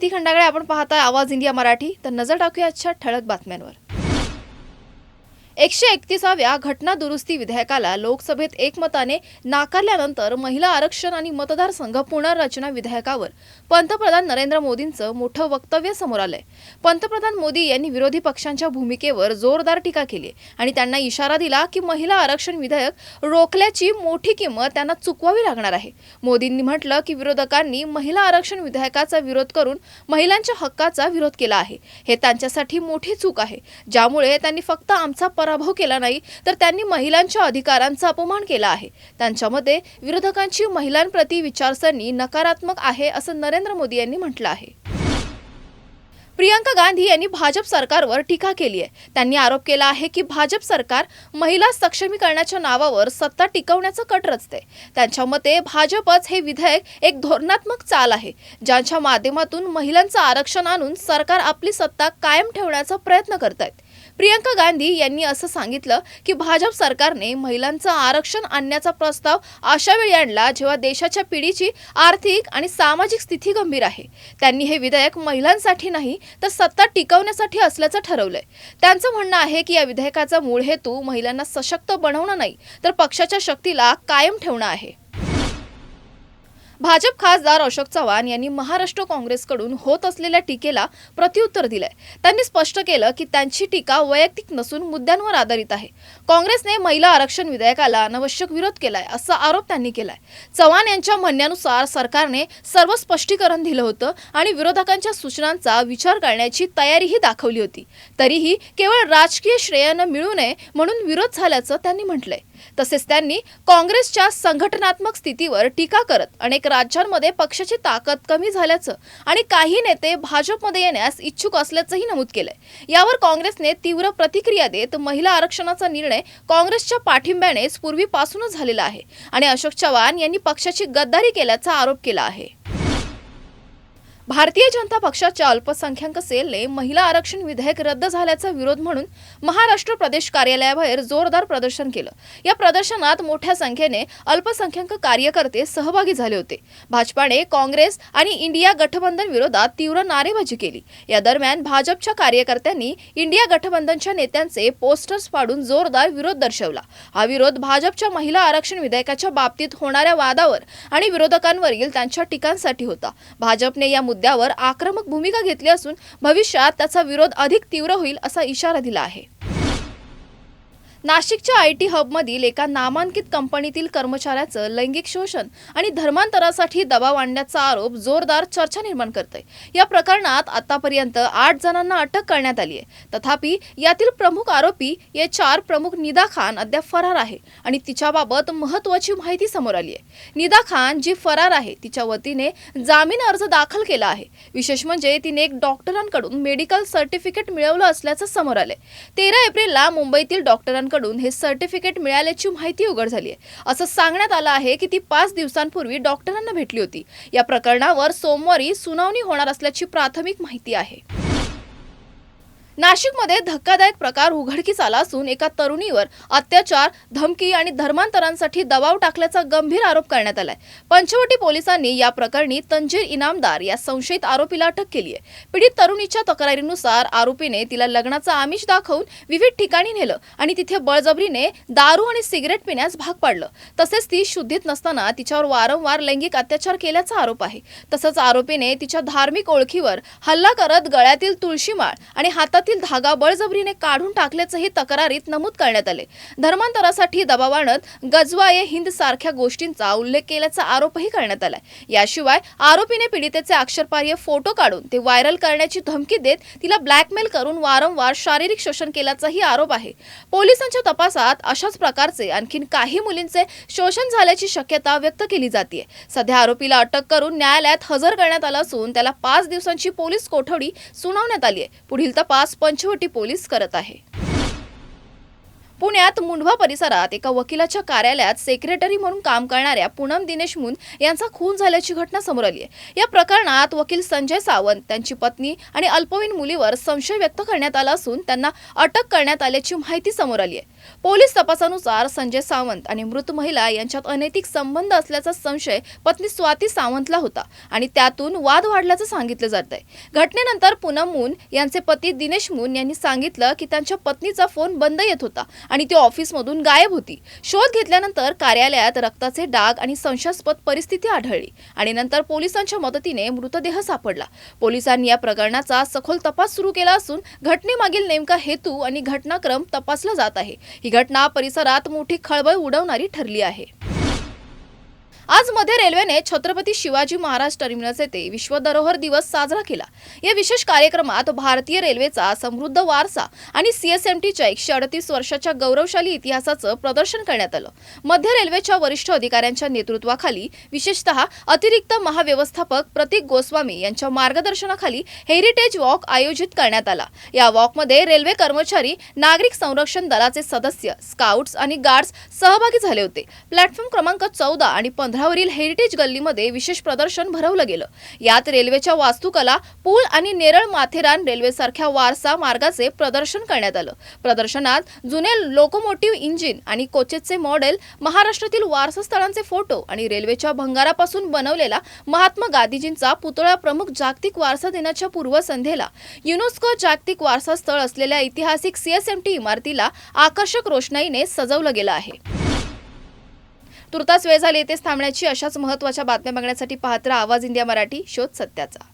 निधी खंडागळे, आपण पाहताय आवाज इंडिया मराठी। तर नजर टाकूया आजच्या ठळक बातम्यांवर। 131व्या घटना दुरुस्ती विधेयकाला लोकसभेत एकमताने नाकारल्यानंतर महिला आरक्षण आणि मतदारसंघ पुनर्रचना विधेयकावर पंतप्रधान नरेंद्र मोदींचं मोठं वक्तव्य समोर आलंय। पंतप्रधान मोदी यांनी विरोधी पक्षांच्या भूमिकेवर जोरदार टीका केली आणि त्यांना इशारा दिला की महिला आरक्षण विधेयक रोखल्याची मोठी किंमत त्यांना चुकवावी लागणार आहे। मोदींनी म्हटलं की विरोधकांनी महिला आरक्षण विधेयकाचा विरोध करून महिलांच्या हक्काचा विरोध केला आहे। हे त्यांच्यासाठी मोठी चूक आहे, ज्यामुळे त्यांनी फक्त आमचा पराभव केला नाही तर त्यांनी महिलांच्या अधिकारांचा अपमान केला आहे। त्यांच्या मते विरोधकांची महिलांप्रती विचारसरणी नकारात्मक आहे असं नरेंद्र मोदी यांनी म्हटलं आहे। प्रियंका गांधी यांनी भाजप सरकारवर टीका केली आहे। त्यांनी आरोप केला आहे की भाजप सरकार महिला सक्षमीकरणाच्या नावावर सत्ता टिकवण्याचं कट रचते। त्यांच्या मते भाजपच हे विधेयक एक धोरणात्मक चाल आहे, ज्याच्या माध्यमातून महिलांचं आरक्षण आणून सरकार आपली सत्ता कायम ठेवण्याचा प्रयत्न करत आहेत। प्रियंका गांधी यांनी असं सांगितलं की भाजप सरकारने महिलांचं आरक्षण आणण्याचा प्रस्ताव अशा वेळी आणला जेव्हा देशाच्या पिढीची आर्थिक आणि सामाजिक स्थिती गंभीर आहे। त्यांनी हे विधेयक महिलांसाठी नाही तर सत्ता टिकवण्यासाठी असल्याचं ठरवलंय। त्यांचं म्हणणं आहे की या विधेयकाचा मूळ हेतू महिलांना सशक्त बनवणं नाही तर पक्षाच्या शक्तीला कायम ठेवणं आहे। भाजप खासदार अशोक चव्हाण यांनी महाराष्ट्र काँग्रेसकडून होत असलेल्या टीकेला प्रत्युत्तर दिलंय। त्यांनी स्पष्ट केलं की त्यांची टीका वैयक्तिक नसून मुद्द्यांवर आधारित आहे। काँग्रेसने महिला आरक्षण विधेयकाला अनावश्यक विरोध केलाय असा आरोप त्यांनी केलाय। चव्हाण यांच्या म्हणण्यानुसार सरकारने सर्व स्पष्टीकरण दिलं होतं आणि विरोधकांच्या सूचनांचा विचार करण्याची तयारीही दाखवली होती। तरीही केवळ राजकीय श्रेय न मिळू नये म्हणून विरोध झाल्याचं त्यांनी म्हटलंय। तसेच त्यांनी काँग्रेसच्या संघटनात्मक स्थितीवर टीका करत अनेक राज्यांमध्ये पक्षाची ताकद कमी झाल्याचं आणि काही नेते भाजपमध्ये येण्यास इच्छुक असल्याचंही नमूद केलंय। यावर काँग्रेसने तीव्र प्रतिक्रिया देत महिला आरक्षणाचा निर्णय काँग्रेसच्या पाठिंब्यानेच पूर्वीपासूनच झालेला आहे आणि अशोक चव्हाण यांनी पक्षाची गद्दारी केल्याचा आरोप केला आहे। भारतीय जनता पक्षाच्या अल्पसंख्याक सेलने महिला आरक्षण विधेयक रद्द झाल्याचा विरोध म्हणून महाराष्ट्र प्रदेश कार्यालयाबाहेर जोरदार प्रदर्शन केलं। या प्रदर्शनात मोठ्या संख्येने अल्पसंख्याक कार्यकर्ते सहभागी झाले होते। भाजपाने काँग्रेस आणि इंडिया गठबंधन विरोधात तीव्र नारेबाजी केली। या दरम्यान भाजपच्या कार्यकर्त्यांनी इंडिया गठबंधनच्या नेत्यांचे पोस्टर्स फाडून जोरदार विरोध दर्शवला। हा विरोध भाजपच्या महिला आरक्षण विधेयकाच्या बाबतीत होणाऱ्या वादावर आणि विरोधकांवरील त्यांच्या टीकांसाठी होता। भाजपने या मुद्द्यावर आक्रमक भूमिका घेतली असून भविष्यात त्याचा विरोध अधिक तीव्र होईल असा इशारा दिला आहे। नाशिकच्या आयटी हबमधील एका नामांकित कंपनीतील कर्मचाऱ्याचं लैंगिक शोषण आणि धर्मांतरासाठी दबाव आणण्याचा आरोप जोरदार चर्चा निर्माण करतोय। या प्रकरणात आतापर्यंत 8 जणांना अटक करण्यात आली आहे। तथापि यातील प्रमुख आरोपी HR प्रमुख निदा खान अद्याप फरार आहे आणि तिच्याबाबत महत्त्वाची माहिती समोर आली आहे। निदा खान जी फरार आहे तिच्या वतीने जामीन अर्ज दाखल केला आहे। विशेष म्हणजे तिने एक डॉक्टरांकडून मेडिकल सर्टिफिकेट मिळवलं असल्याचं समोर आलंय। 13 एप्रिलला मुंबईतील डॉक्टरांकडून हे सर्टिफिकेट मिळाल्याची माहिती उघड झाली आहे। असं सांगण्यात आलं आहे की ती 5 दिवसांपूर्वी डॉक्टरांना भेटली होती। या प्रकरणावर सोमवारी सुनावणी होणार असल्याची प्राथमिक माहिती आहे। नाशिकमध्ये धक्कादायक प्रकार उघडकीस आला असून एका तरुणीवर अत्याचार, धमकी आणि धर्मांतरांसाठी दबाव टाकल्याचा गंभीर आरोप करण्यात आलाय। पंचवटी पोलिसांनी या प्रकरणी तंजीर इनामदार या संशयित आरोपीला अटक केली आहे। पीडित तरुणीच्या तक्रारीनुसार आरोपीने तिला लग्नाचा आमिष दाखवून विविध ठिकाणी नेलं आणि तिथे बळजबरीने दारू आणि सिगरेट पिण्यास भाग पाडलं। तसेच ती शुद्धीत नसताना तिच्यावर वारंवार लैंगिक अत्याचार केल्याचा आरोप आहे। तसंच आरोपीने तिच्या धार्मिक ओळखीवर हल्ला करत गळ्यातील तुळशीमाळ आणि हातातील धागा बळजबरीने काढून टाकल्याचंही तक्रारीत नमूद करण्यात आले। धर्मांतरासाठी दबाव आणत गजवा-ए-हिंद सारख्या गोष्टींचा उल्लेख केल्याचा आरोपही करण्यात आलाय। याशिवाय आरोपीने पीडितेचे अक्षरपार्ह फोटो काढून ते व्हायरल करण्याची धमकी देत तिला ब्लॅकमेल करून वारंवार शारीरिक शोषण केल्याचाही आरोप आहे। पोलिसांच्या तपासात अशाच प्रकारचे आणखीन काही मुलींचे शोषण झाल्याची शक्यता व्यक्त केली जाते। सध्या आरोपीला अटक करून न्यायालयात हजर करण्यात आलं असून त्याला 5 दिवसांची पोलीस कोठडी सुनावण्यात आली आहे। पुढील तपास पंचवटी पोलीस करत आहे। पुण्यात मुंढवा परिसरात एका वकिलाच्या कार्यालयात सेक्रेटरी म्हणून काम करणाऱ्या पूनम दिनेश मुन यांचा खून झाल्याची घटना समोर आली आहे। या प्रकरणात वकील संजय सावंत, त्यांची पत्नी आणि अल्पवयीन मुलीवर संशय व्यक्त करण्यात आला असून त्यांना अटक करण्यात आल्याची माहिती समोर आली आहे। पोलीस तपासानुसार संजय सावंत आणि मृत महिला यांच्यात अनैतिक संबंध असल्याचा संशय पत्नी स्वाती सावंतला होता आणि त्यातून वाद वाढल्याचं सांगितलं जात आहे। घटनेनंतर पूनम मुन यांचे पती दिनेश मुन यांनी सांगितलं की त्यांच्या पत्नीचा फोन बंद येत होता आणि ती ऑफिसमधून गायब होती। शोध घेतल्यानंतर कार्यालयात रक्ताचे डाग आणि संशयास्पद परिस्थिती आढळली आणि नंतर पोलिसांच्या मदतीने मृतदेह सापडला। पोलिसांनी या प्रकरणाचा सखोल तपास सुरू केला असून घटनेमागील नेमका हेतू आणि घटनाक्रम तपासला जात आहे। ही घटना परिसरात मोठी खळबळ उडवणारी ठरली आहे। आज मध्य रेल्वेने छत्रपती शिवाजी महाराज टर्मिनस येथे विश्व धरोहर दिवस साजरा केला। या विशेष कार्यक्रमात भारतीय रेल्वेचा समृद्ध वारसा आणि सीएसएमटीच्या 138 वर्षाच्या गौरवशाली इतिहासाचं प्रदर्शन करण्यात आलं। मध्य रेल्वेच्या वरिष्ठ अधिकाऱ्यांच्या नेतृत्वाखाली विशेषतः अतिरिक्त महाव्यवस्थापक प्रतीक गोस्वामी यांच्या मार्गदर्शनाखाली हेरिटेज वॉक आयोजित करण्यात आला। या वॉकमध्ये रेल्वे कर्मचारी, नागरिक संरक्षण दलाचे सदस्य, स्काउट्स आणि गार्ड्स सहभागी झाले होते। प्लॅटफॉर्म क्रमांक 14 आणि 15 वरील हेरिटेज गल्लीमध्ये विशेष प्रदर्शन भरवलं गेलं। यात रेल्वेच्या वास्तुकला, पूल आणि नेरळ माथेरान रेल्वेसारख्या वारसा मार्गाचे प्रदर्शन करण्यात आलं। प्रदर्शनात जुने लोकोमोटिव्ह इंजिन आणि कोचेसचे मॉडेल, महाराष्ट्रातील वारसास्थळांचे फोटो आणि रेल्वेच्या भंगारापासून बनवलेला महात्मा गांधीजींचा पुतळा प्रमुख जागतिक वारसा दिनाच्या पूर्वसंध्येला युनेस्को जागतिक वारसा स्थळ असलेल्या ऐतिहासिक सीएसएमटी इमारतीला आकर्षक रोषणाईने सजवलं गेलं आहे। तुर्तास वेळ झाली येथेच थांबण्याची। अशाच महत्त्वाच्या बातम्या बघण्यासाठी पाहत रहा आवाज इंडिया मराठी, शोध सत्याचा।